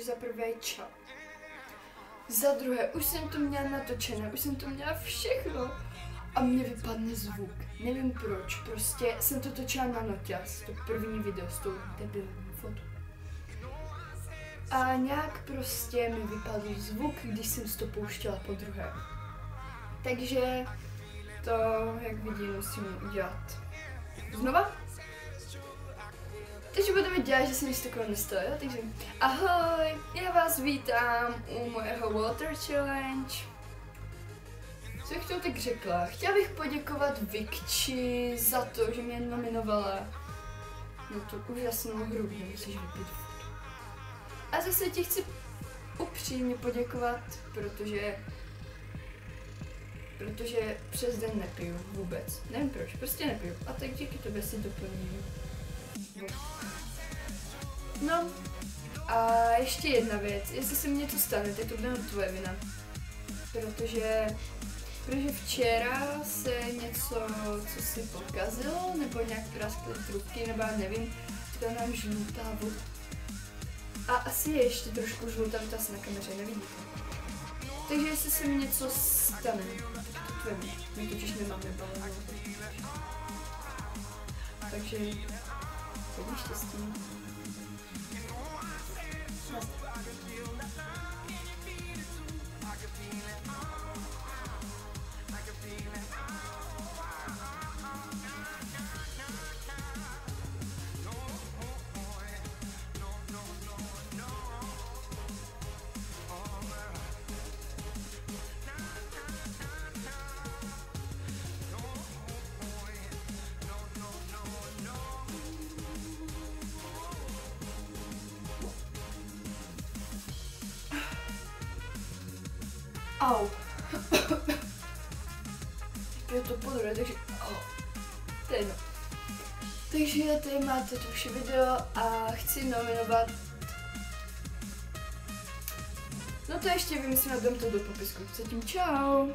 takže za prvé čau. Za druhé, už jsem to měla natočené, už jsem to měla všechno a mně vypadne zvuk. Nevím proč, prostě jsem to točila na noťaz, to první video s tou debilní fotou. A nějak prostě mi vypadl zvuk, když jsem to pouštěla po druhé. Takže to, jak vidím, musím udělat znova. Takže budeme dělat, že se nic takového nestalo, jo? Takže ahoj, já vás vítám u mojeho Water Challenge. Co bych to tak řekla? Chtěla bych poděkovat Vikči za to, že mě nominovala na tu úžasnou hru, kde musíš vypít vodu. A zase ti chci upřímně poděkovat, protože přes den nepiju vůbec. Nevím proč, prostě nepiju. A tak díky tobě si doplním. No a ještě jedna věc, jestli se mi něco stane, tak to bude tvoje vina. Protože včera se něco, co si pokazilo, nebo nějak praskly trubky, nebo já nevím, to nám žlutá voda. A asi je ještě trošku žlutá, to asi na kameře nevidíte. Takže jestli se mi něco stane, tak to tvoje vina. My totiž nemáme balonu. Takže hodně štěstí. Au. Je to podruhé, takže to je jedno. Takže tady máte to vše video a chci nominovat. No to ještě vymyslím a dám to do popisku. Zatím čau.